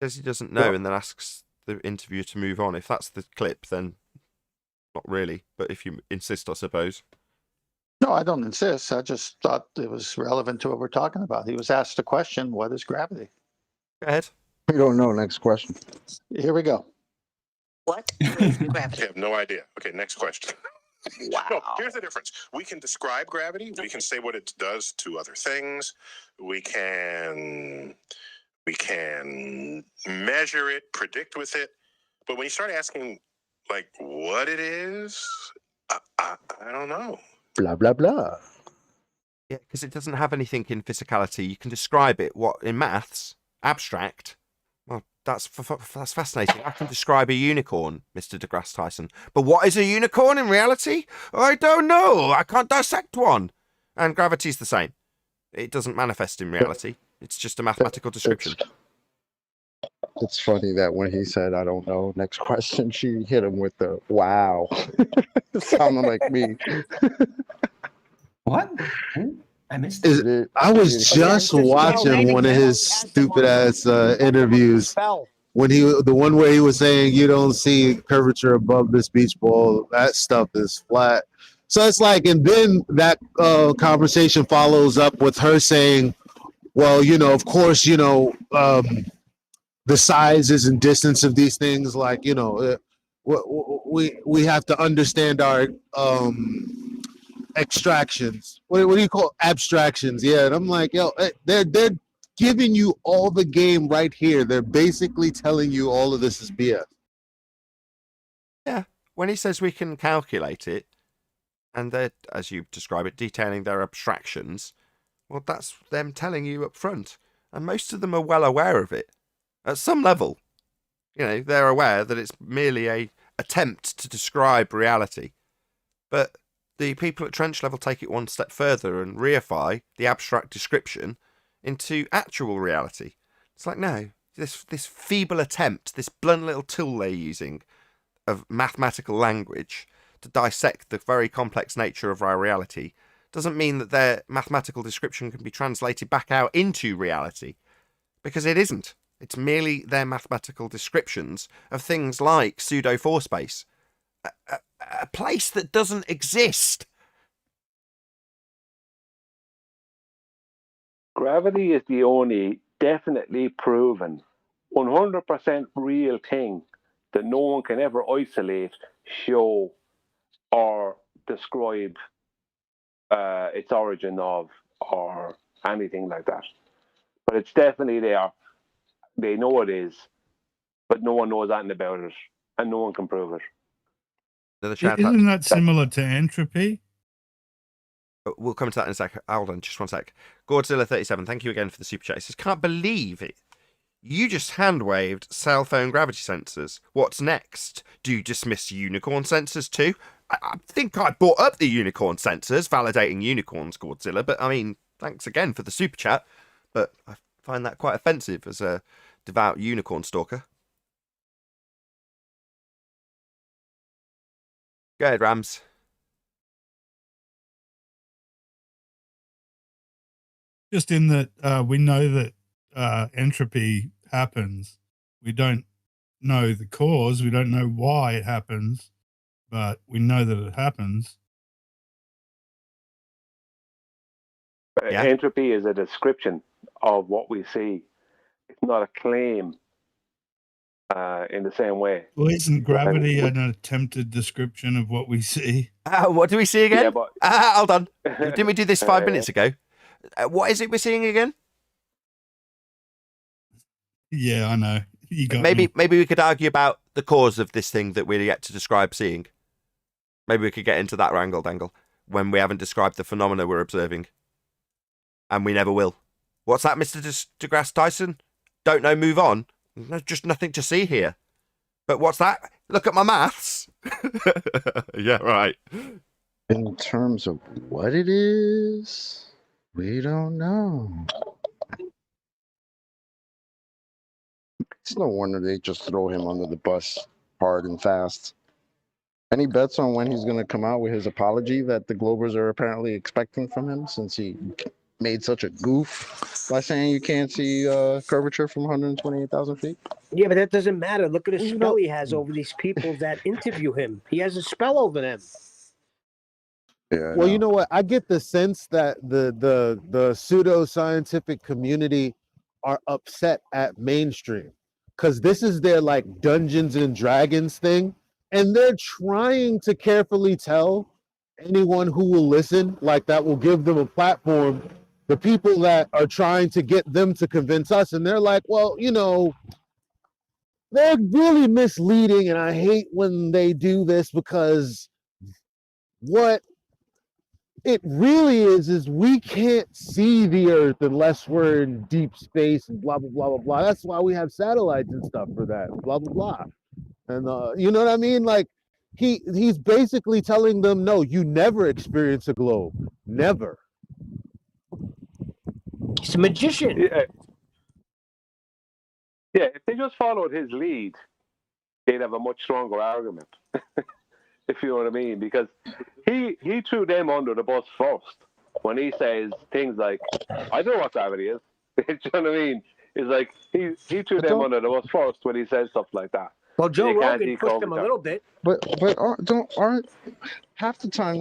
Says he doesn't know and then asks the interviewer to move on. If that's the clip, then not really. But if you insist, I suppose. No, I don't insist. I just thought it was relevant to what we're talking about. He was asked the question, what is gravity? Go ahead. We don't know. Next question. Here we go. What is gravity? I have no idea. Okay, next question. Wow. No, here's the difference. We can describe gravity. We can say what it does to other things. We can measure it, predict with it. But when you start asking, like, what it is, I don't know. Blah, blah, blah. Yeah, because it doesn't have anything in physicality. You can describe it. What in maths, abstract. Well, that's fascinating. I can describe a unicorn, Mr. deGrasse Tyson. But what is a unicorn in reality? I don't know. I can't dissect one. And gravity's the same. It doesn't manifest in reality. It's just a mathematical description. It's funny that when he said, I don't know, next question, she hit him with the wow. Sounding like me. What? I missed it. I was just watching one of his stupid ass interviews when the one where he was saying you don't see curvature above this beach ball. That stuff is flat. So it's like, and then that conversation follows up with her saying, well, of course, the sizes and distance of these things, like, we have to understand our extractions. What do you call abstractions? Yeah, and I'm like, yo, they're giving you all the game right here. They're basically telling you all of this is BS. Yeah, when he says we can calculate it, and they're, as you describe it, detailing their abstractions, well, that's them telling you up front, and most of them are well aware of it. At some level, they're aware that it's merely a attempt to describe reality. But the people at trench level take it one step further and reify the abstract description into actual reality. It's like, no, this feeble attempt, this blunt little tool they're using of mathematical language to dissect the very complex nature of our reality doesn't mean that their mathematical description can be translated back out into reality, because it isn't. It's merely their mathematical descriptions of things like pseudo-4 space, a place that doesn't exist. Gravity is the only definitely proven, 100% real thing that no one can ever isolate, show, or describe its origin of, or anything like that. But it's definitely there. They know it is, but no one knows anything about it, and no one can prove it. Isn't that similar to entropy? We'll come to that in a sec. Hold on, just one sec. Godzilla37, thank you again for the super chat. He says, can't believe it. You just hand-waved cell phone gravity sensors. What's next? Do you dismiss unicorn sensors too? I think I brought up the unicorn sensors, validating unicorns, Godzilla, but I mean, thanks again for the super chat. But I find that quite offensive as a devout unicorn stalker. Go ahead, Rams. Just in that we know that entropy happens. We don't know the cause. We don't know why it happens, but we know that it happens. Yeah. Entropy is a description of what we see. It's not a claim in the same way. Well, isn't gravity an attempted description of what we see? What do we see again? Yeah, but... hold on. Didn't we do this 5 minutes ago? What is it we're seeing again? Yeah, I know. You got maybe me. Maybe we could argue about the cause of this thing that we're yet to describe seeing. Maybe we could get into that dangle when we haven't described the phenomena we're observing. And we never will. What's that, Mr. deGrasse Tyson? Don't know, move on. There's just nothing to see here. But what's that? Look at my maths. Yeah, right. In terms of what it is, we don't know. It's no wonder they just throw him under the bus hard and fast. Any bets on when he's going to come out with his apology that the Globers are apparently expecting from him, since he made such a goof by saying you can't see curvature from 128,000 feet? Yeah, but that doesn't matter. Look at the spell he has over these people that interview him. He has a spell over them. Yeah. Well, you know what? I get the sense that the pseudo-scientific community are upset at mainstream because this is their like Dungeons and Dragons thing, and they're trying to carefully tell anyone who will listen, like that will give them a platform. The people that are trying to get them to convince us, and they're like, well, you know, they're really misleading, and I hate when they do this because what it really is we can't see the Earth unless we're in deep space and blah, blah, blah, blah, blah. That's why we have satellites and stuff for that, blah, blah, blah. And you know what I mean? Like, he's basically telling them, no, you never experience a globe. Never. He's a magician. Yeah. Yeah, if they just followed his lead, they'd have a much stronger argument. If you know what I mean, because he threw them under the bus first when he says things like, "I don't know what gravity is." Do you know what I mean? It's like he threw them under the bus first when he says stuff like that. Well, Joe Rogan pushed him a little bit. But aren't half the time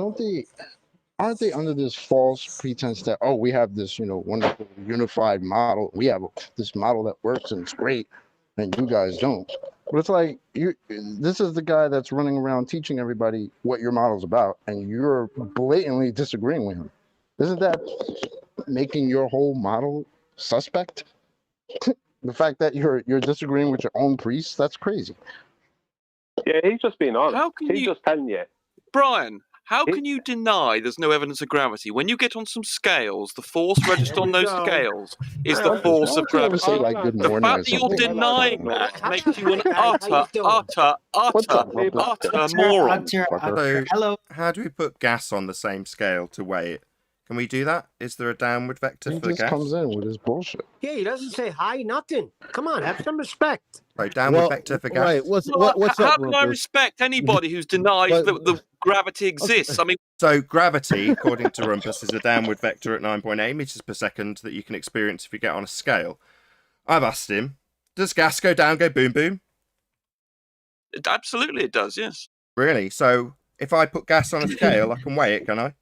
aren't they under this false pretense that, oh, we have this, you know, wonderful unified model, we have this model that works and it's great, and you guys don't. But it's like, this is the guy that's running around teaching everybody what your model's about, and you're blatantly disagreeing with him. Isn't that making your whole model suspect? The fact that you're disagreeing with your own priest, that's crazy. Yeah, he's just being honest. How can He's just telling you. Brian, how can you deny there's no evidence of gravity? When you get on some scales, the force registered on those scales is the force of gravity. Say, like, good The morning fact or that you're something. denying that makes you an utter moron. So, Hello. how do we put gas on the same scale to weigh it? Can we do that? Is there a downward vector He for the just gas? comes in with his bullshit. Yeah, he doesn't say hi, nothing. Come on, have some respect. Right, downward vector for gas. Right, what's How up, can I Rumpus? respect anybody who's denied that the gravity exists? I mean, So gravity, according to Rumpus, is a downward vector at 9.8 meters per second that you can experience if you get on a scale. I've asked him, does gas go down, go boom, boom? absolutely it does, yes. Really? So if I put gas on a scale, I can weigh it, can I?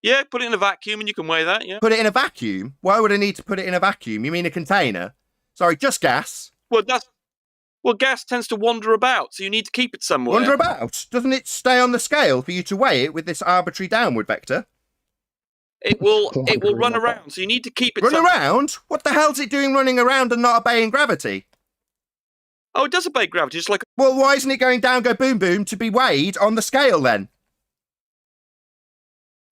Yeah, put it in a vacuum and you can weigh that, yeah. Put it in a vacuum? Why would I need to put it in a vacuum? You mean a container? Sorry, just gas. Well, gas tends to wander about, so you need to keep it somewhere. Wander about? Doesn't it stay on the scale for you to weigh it with this arbitrary downward vector? It will run around, so you need to keep it Run somewhere. around? What the hell's it doing running around and not obeying gravity? Oh, it does obey gravity, just like... Well, why isn't it going down, go boom, boom to be weighed on the scale then?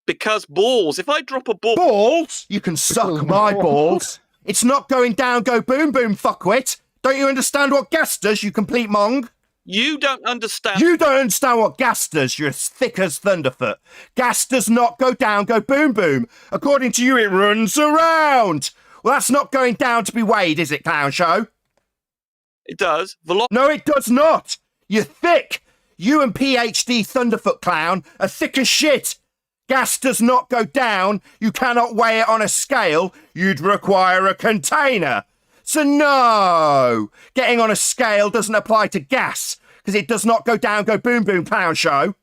Because balls. If I drop a ball... Balls? You can suck my balls. It's not going down, go boom, boom, fuckwit. Don't you understand what gas does, you complete mong? You don't understand... You don't understand what gas does, you're as thick as Thunderfoot. Gas does not go down, go boom, boom. According to you, it runs around. Well, that's not going down to be weighed, is it, clown show? It does. No, it does not. You're thick. You and PhD Thunderfoot clown are thick as shit. Gas does not go down. You cannot weigh it on a scale. You'd require a container. So no, getting on a scale doesn't apply to gas because it does not go down, go boom, boom, clown show.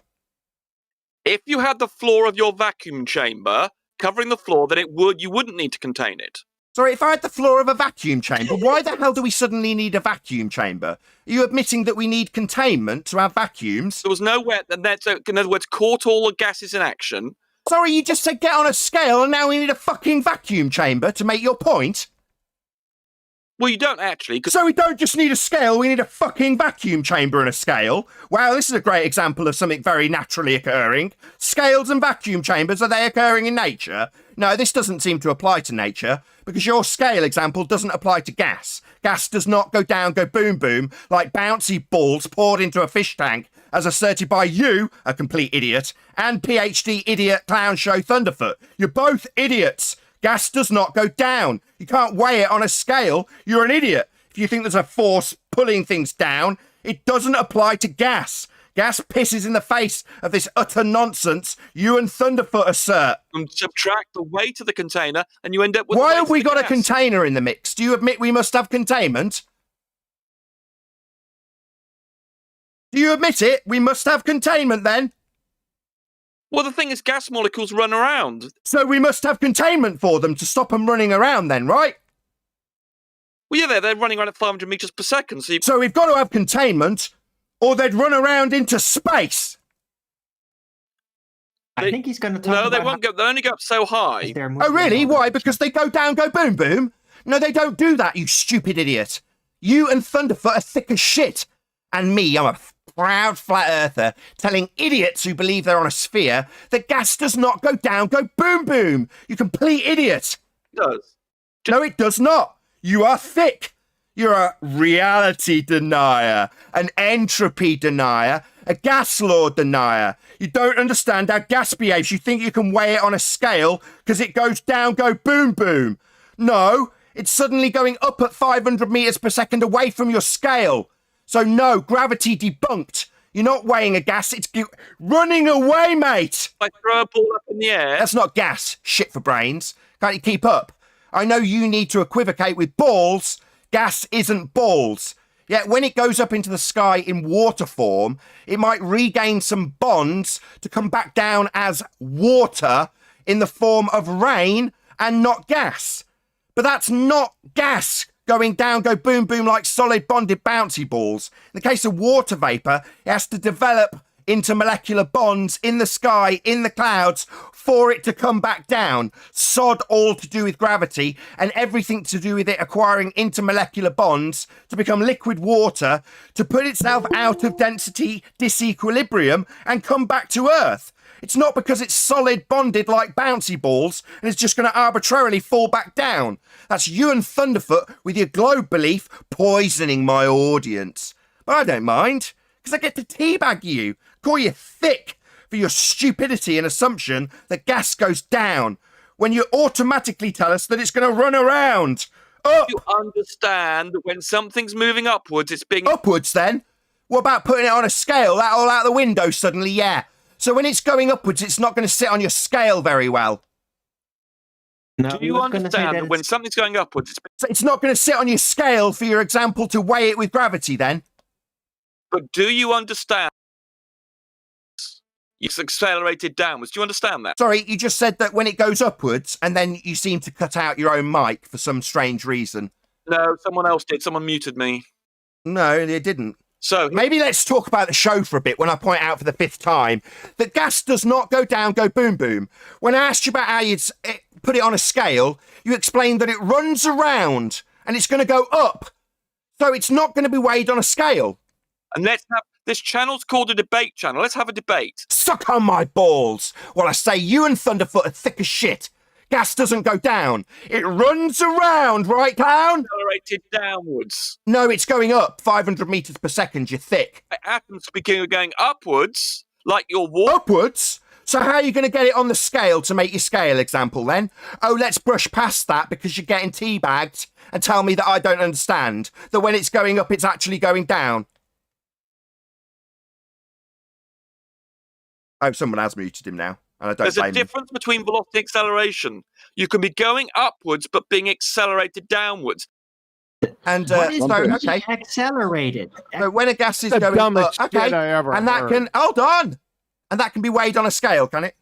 If you had the floor of your vacuum chamber covering the floor, then you wouldn't need to contain it. Sorry, if I had the floor of a vacuum chamber, why the hell do we suddenly need a vacuum chamber? Are you admitting that we need containment to have vacuums? There was nowhere, in other words, caught all the gases in action. Sorry, you just said get on a scale and now we need a fucking vacuum chamber to make your point? Well, you don't actually. So we don't just need a scale, we need a fucking vacuum chamber and a scale. Wow, this is a great example of something very naturally occurring. Scales and vacuum chambers, are they occurring in nature? No, this doesn't seem to apply to nature, because your scale example doesn't apply to gas. Gas does not go down, go boom boom, like bouncy balls poured into a fish tank, as asserted by you, a complete idiot, and PhD idiot clown show Thunderfoot. You're both idiots. Gas does not go down. You can't weigh it on a scale. You're an idiot. If you think there's a force pulling things down, it doesn't apply to gas. Gas pisses in the face of this utter nonsense you and Thunderfoot assert. And subtract the weight of the container, and you end up with... Why have we got a container in the mix? Do you admit we must have containment? Do you admit it? We must have containment then? Well, the thing is, gas molecules run around. So we must have containment for them to stop them running around then, right? Well, yeah, they're running around at 500 meters per second, so... So we've got to have containment, or they'd run around into space. I think he's going to talk No, about they won't go. They only go up so high. Oh, really? Why? Because they go down, go boom, boom? No, they don't do that, you stupid idiot. You and Thunderfoot are thick as shit. And me, I'm a proud flat earther, telling idiots who believe they're on a sphere that gas does not go down, go boom, boom. You complete idiot. It does. No, it does not. You are thick. You're a reality denier, an entropy denier, a gas law denier. You don't understand how gas behaves. You think you can weigh it on a scale because it goes down, go boom, boom. No, it's suddenly going up at 500 meters per second away from your scale. So no, gravity debunked. You're not weighing a gas, it's running away, mate. I throw a ball up in the air. That's not gas. Shit for brains. Can't you keep up? I know you need to equivocate with balls. Gas isn't balls. Yet when it goes up into the sky in water form, it might regain some bonds to come back down as water in the form of rain and not gas. But that's not gas going down, go boom, boom like solid bonded bouncy balls. In the case of water vapor, it has to develop intermolecular bonds in the sky, in the clouds, for it to come back down. Sod all to do with gravity and everything to do with it acquiring intermolecular bonds to become liquid water, to put itself out of density disequilibrium and come back to Earth. It's not because it's solid bonded like bouncy balls and it's just going to arbitrarily fall back down. That's you and Thunderfoot with your globe belief poisoning my audience. But I don't mind, because I get to teabag you, call you thick for your stupidity and assumption that gas goes down, when you automatically tell us that it's going to run around. Up! You understand that when something's moving upwards, it's being... Upwards, then? What about putting it on a scale? That all out the window suddenly, yeah. So when it's going upwards, it's not going to sit on your scale very well. No, do you understand that when something's going upwards, it's not going to sit on your scale for your example to weigh it with gravity then? But do you understand it's accelerated downwards? Do you understand that? Sorry, you just said that when it goes upwards and then you seem to cut out your own mic for some strange reason. No, someone else did. Someone muted me. No, it didn't. So maybe let's talk about the show for a bit when I point out for the 5th time that gas does not go down, go boom, boom. When I asked you about how you'd put it on a scale, you explained that it runs around and it's going to go up. So it's not going to be weighed on a scale. And let's have... This channel's called a debate channel. Let's have a debate. Suck on my balls while I say you and Thunderfoot are thick as shit. Gas doesn't go down. It runs around, right, clown? Accelerated downwards. No, it's going up 500 meters per second. You're thick. Atoms speaking of going upwards, like your water. Upwards? So how are you going to get it on the scale to make your scale example then? Oh, let's brush past that because you're getting teabagged and tell me that I don't understand. That when it's going up, it's actually going down. Oh, someone has muted him now. And I don't There's a difference between velocity and acceleration. You can be going upwards, but being accelerated downwards. And okay, accelerated. So when a gas is going up, okay, and that can hold on, and that can be weighed on a scale, can it?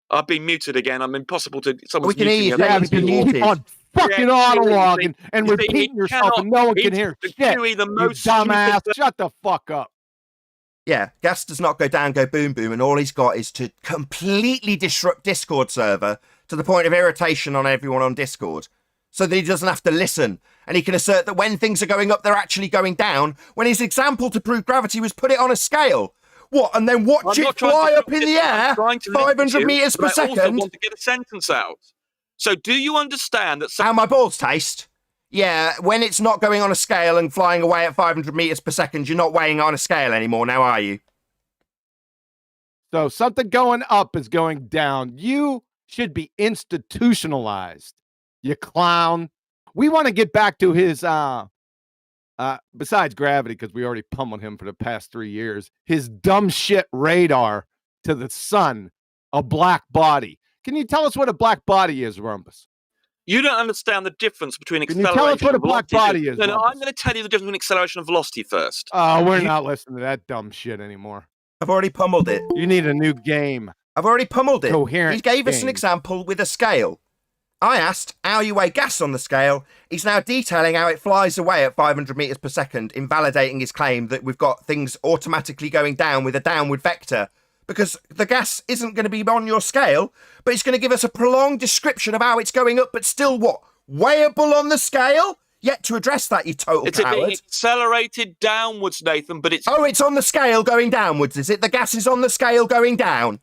I've been muted again. I'm impossible to. We can hear you. Yeah, because you keep on fucking autologging and repeating yourself, and no one can hear shit. You dumbass! Shut the fuck up. Yeah, gas does not go down, go boom, boom, and all he's got is to completely disrupt Discord server to the point of irritation on everyone on Discord, so that he doesn't have to listen, and he can assert that when things are going up, they're actually going down, when his example to prove gravity was put it on a scale. What, and then watch it fly up in the air 500 meters per second? I also want to get a sentence out. So do you understand that... How my balls taste? Yeah, when it's not going on a scale and flying away at 500 meters per second, you're not weighing it on a scale anymore now, are you? So something going up is going down. You should be institutionalized, you clown. We want to get back to his, besides gravity, because we already pummeled him for the past 3 years, his dumb shit radar to the sun, a black body. Can you tell us what a black body is, Rumpus? You don't understand the difference between acceleration Can you tell us what a black body is? No, I'm going to tell you the difference between acceleration and velocity first. Oh, we're not listening to that dumb shit anymore. I've already pummeled it. You need a new game. I've already pummeled it. Coherent he gave us game. an example with a scale. I asked how you weigh gas on the scale. He's now detailing how it flies away at 500 meters per second, invalidating his claim that we've got things automatically going down with a downward vector. Because the gas isn't going to be on your scale, but it's going to give us a prolonged description of how it's going up, but still what? Weighable on the scale? Yet to address that, you total It's coward. being accelerated downwards, Nathan, but it's... Oh, it's on the scale going downwards, is it? The gas is on the scale going down.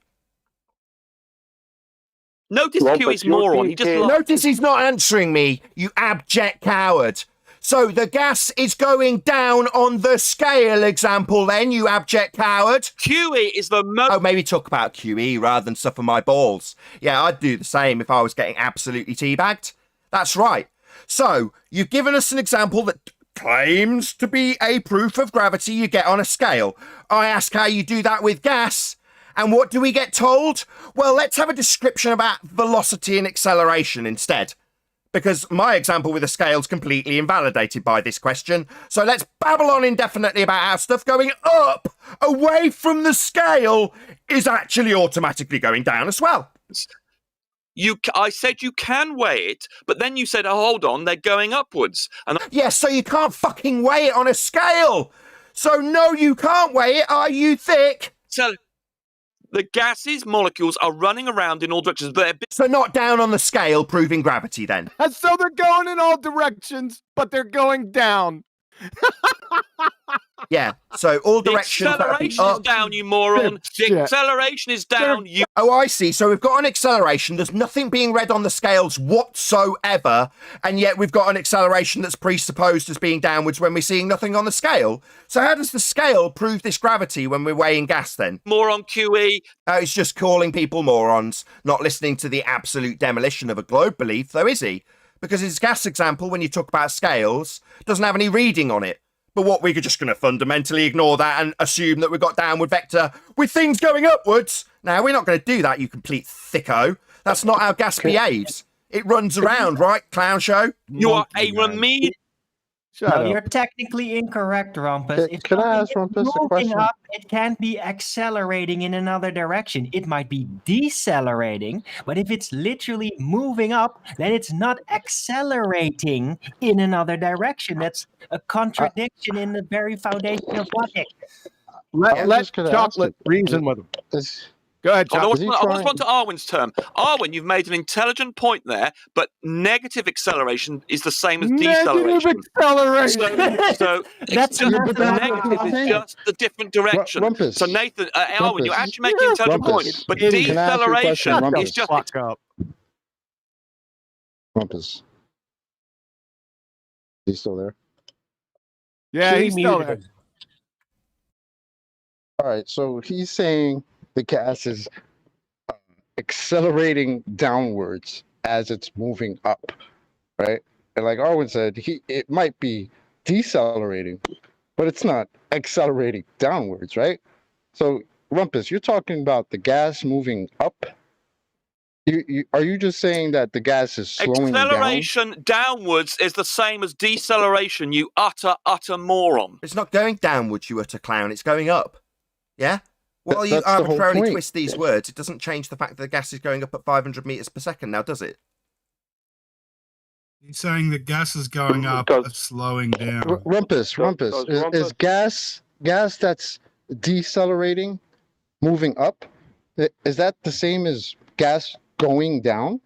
Notice QE's moron. He just Notice he's not answering me, you abject coward. So the gas is going down on the scale example then, you abject coward. QE is the most... Oh, maybe talk about QE rather than suffer my balls. Yeah, I'd do the same if I was getting absolutely teabagged. That's right. So, you've given us an example that claims to be a proof of gravity you get on a scale. I ask how you do that with gas, and what do we get told? Well, let's have a description about velocity and acceleration instead. Because my example with a scale is completely invalidated by this question. So let's babble on indefinitely about how stuff going up, away from the scale, is actually automatically going down as well. I said you can weigh it, but then you said, oh, hold on, they're going upwards. And yes, so you can't fucking weigh it on a scale. So no, you can't weigh it. Are you thick? So the gases molecules are running around in all directions. So not down on the scale, proving gravity then. And so they're going in all directions, but they're going down. Yeah, so all directions. The acceleration is down, you moron. The acceleration is down, you... Oh, I see. So we've got an acceleration. There's nothing being read on the scales whatsoever, and yet we've got an acceleration that's presupposed as being downwards when we're seeing nothing on the scale. So how does the scale prove this gravity when we're weighing gas then? Moron QE. He's just calling people morons, not listening to the absolute demolition of a globe belief, though, is he? Because his gas example, when you talk about scales, doesn't have any reading on it. But what, we're just going to fundamentally ignore that and assume that we've got downward vector with things going upwards? Now, we're not going to do that, you complete thicko. That's not how gas behaves. It runs around, right, clown show? You are a remedial... No, you're technically incorrect, Rumpus. If Can I ask something Rumpus is a moving question? up, it can't be accelerating in another direction. It might be decelerating, but if it's literally moving up, then it's not accelerating in another direction. That's a contradiction in the very foundation of logic. Let Chocolate reason with him. Go ahead, I Chocolate. want to respond to Arwin's term. Arwin, you've made an intelligent point there, but negative acceleration is the same as deceleration. Negative acceleration. So That's negative is just a different direction. Rumpus. So Nathan, Arwin, Rumpus. you're actually making an intelligent Rumpus. point, but Can I ask you a question, deceleration Rumpus? is just... Fuck up. Rumpus. He's still there? Yeah, he's still there. All right, so he's saying the gas is accelerating downwards as it's moving up, right? And like Arwin said, it might be decelerating, but it's not accelerating downwards, right? So, Rumpus, you're talking about the gas moving up. Are you just saying that the gas is slowing Acceleration downwards is the same as deceleration, you utter moron. It's not going downwards, you utter clown. It's going up. Yeah? Well, you that's the whole arbitrarily point. twist these words. It doesn't change the fact that the gas is going up at 500 meters per second now, does it? He's saying that gas is going up, but slowing down. Rumpus, is gas that's decelerating, moving up? Is that the same as gas going down?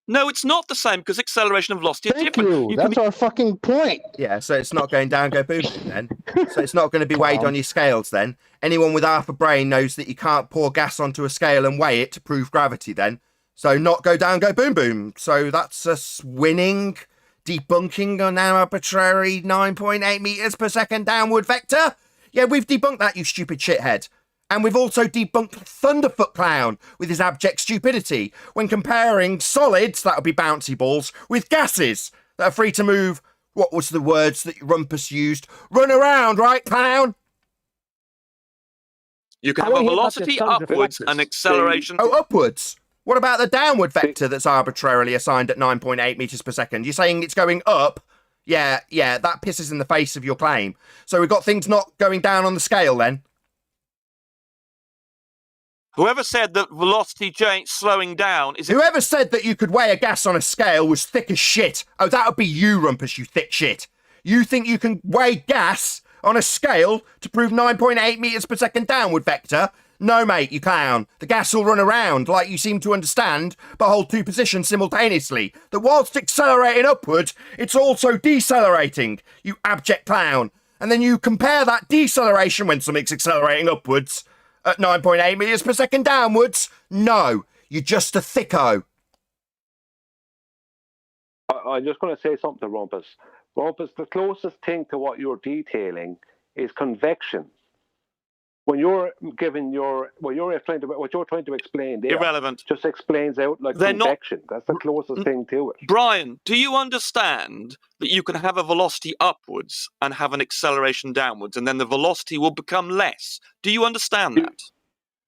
No, it's not the same because acceleration and velocity are Thank different. you. That's our fucking point. Yeah, so it's not going down, go boom then. So it's not going to be weighed on your scales then. Anyone with half a brain knows that you can't pour gas onto a scale and weigh it to prove gravity then. So not go down, go boom boom. So that's us winning, debunking an arbitrary 9.8 meters per second downward vector. Yeah, we've debunked that, you stupid shithead. And we've also debunked Thunderfoot Clown with his abject stupidity when comparing solids, that would be bouncy balls, with gases that are free to move. What was the words that Rumpus used? Run around, right, clown? You can have a velocity upwards and acceleration... Oh, upwards? What about the downward vector that's arbitrarily assigned at 9.8 meters per second? You're saying it's going up? Yeah, that pisses in the face of your claim. So we've got things not going down on the scale then? Whoever said that velocity change slowing down is... Whoever said that you could weigh a gas on a scale was thick as shit. Oh, that would be you, Rumpus, you thick shit. You think you can weigh gas on a scale to prove 9.8 meters per second downward vector? No, mate, you clown. The gas will run around like you seem to understand, but hold two positions simultaneously. That whilst accelerating upward, it's also decelerating, you abject clown. And then you compare that deceleration when something's accelerating upwards at 9.8 meters per second downwards. No, you're just a thicko. I'm just going to say something to Rumpus. Rumpus, the closest thing to what you're detailing is convection. When you're giving what you're trying to explain there, irrelevant, just explains out like convection. That's the closest thing to it. Brian, do you understand that you can have a velocity upwards and have an acceleration downwards, and then the velocity will become less? Do you understand that?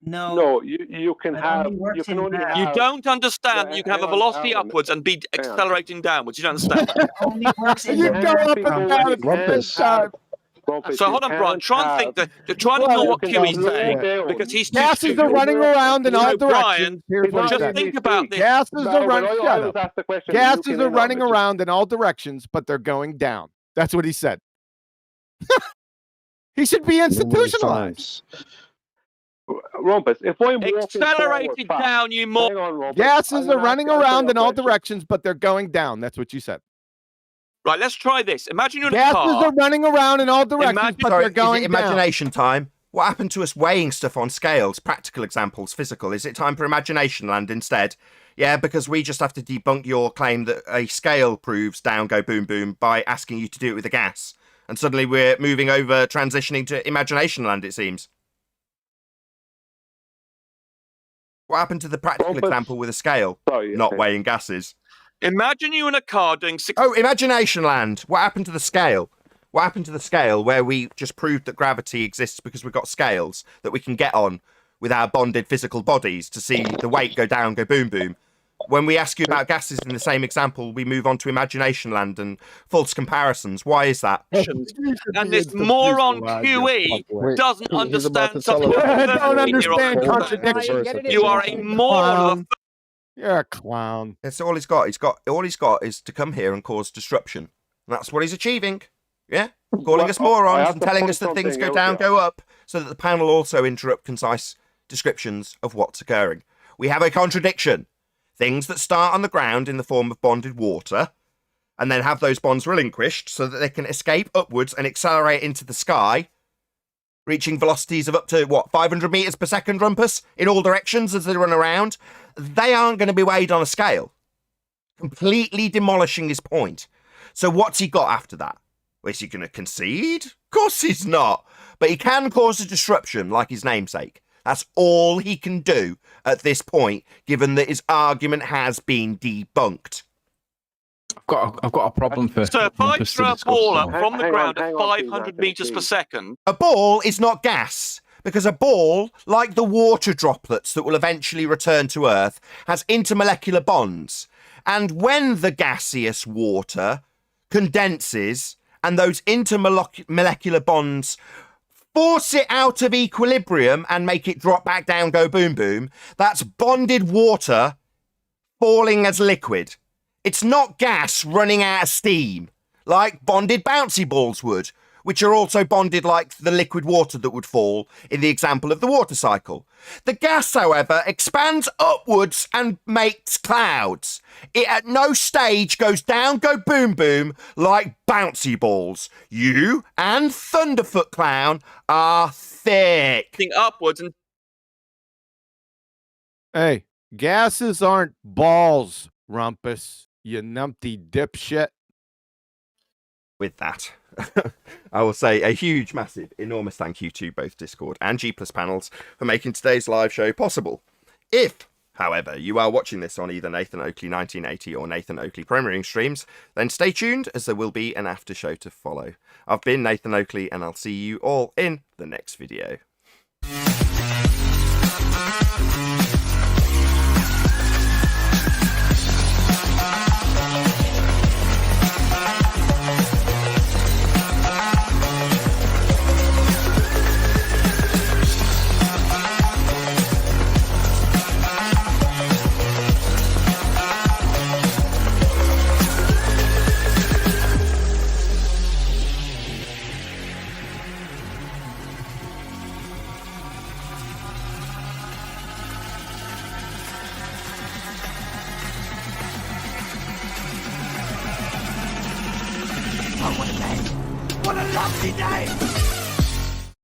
No, you can have. You can only have. You don't understand that you can have a velocity upwards and be accelerating downwards. You don't understand. It only works in You go up and down at the same time. So hold on, Brian. Try and think that. Try and ignore what QE's saying because he's too Gases stupid. are running around in all directions. Brian, just think about this. Gases are running. Shut up. Gases are running around in all directions, but they're going down. That's what he said. He should be institutionalized. Rumpus, if I'm accelerated down, you more. Gases are running around in all directions, but they're going down. That's what you said. Right, let's try this. Imagine you're in a Gases car. are running around in all directions, but they're going down. Imagination time. What happened to us weighing stuff on scales? Practical examples, physical. Is it time for imagination land instead? Yeah, because we just have to debunk your claim that a scale proves down, go boom, boom by asking you to do it with a gas. And suddenly we're moving over, transitioning to imagination land, it seems. What happened to the practical example with a scale? Not weighing gases. Imagine you in a car doing 6... Oh, imagination land. What happened to the scale? What happened to the scale where we just proved that gravity exists because we've got scales that we can get on with our bonded physical bodies to see the weight go down, go boom, boom? When we ask you about gases in the same example, we move on to imagination land and false comparisons. Why is that? And this moron QE doesn't understand something. Don't understand contradiction. You are a moron. You're a clown. That's all he's got. All he's got is to come here and cause disruption. And that's what he's achieving. Yeah? Calling us morons and telling us that things go down, go up, so that the panel also interrupt concise descriptions of what's occurring. We have a contradiction. Things that start on the ground in the form of bonded water, and then have those bonds relinquished so that they can escape upwards and accelerate into the sky, reaching velocities of up to, 500 meters per second, Rumpus, in all directions as they run around. They aren't going to be weighed on a scale. Completely demolishing his point. So what's he got after that? Is he going to concede? Of course he's not. But he can cause a disruption like his namesake. That's all he can do at this point, given that his argument has been debunked. I've got a problem for. So if I throw a ball up from the ground at 500 meters per second. A ball is not gas, because a ball, like the water droplets that will eventually return to Earth, has intermolecular bonds. And when the gaseous water condenses and those intermolecular bonds force it out of equilibrium and make it drop back down, go boom, boom, that's bonded water falling as liquid. It's not gas running out of steam, like bonded bouncy balls would, which are also bonded like the liquid water that would fall in the example of the water cycle. The gas, however, expands upwards and makes clouds. It at no stage goes down, go boom, boom, like bouncy balls. You and Thunderfoot Clown are thick. Upwards and... Hey, gases aren't balls, Rumpus, you numpty dipshit. With that, I will say a huge, massive, enormous thank you to both Discord and G+ panels for making today's live show possible. If, however, you are watching this on either Nathan Oakley 1980 or Nathan Oakley premiering streams, then stay tuned as there will be an after show to follow. I've been Nathan Oakley and I'll see you all in the next video. every day.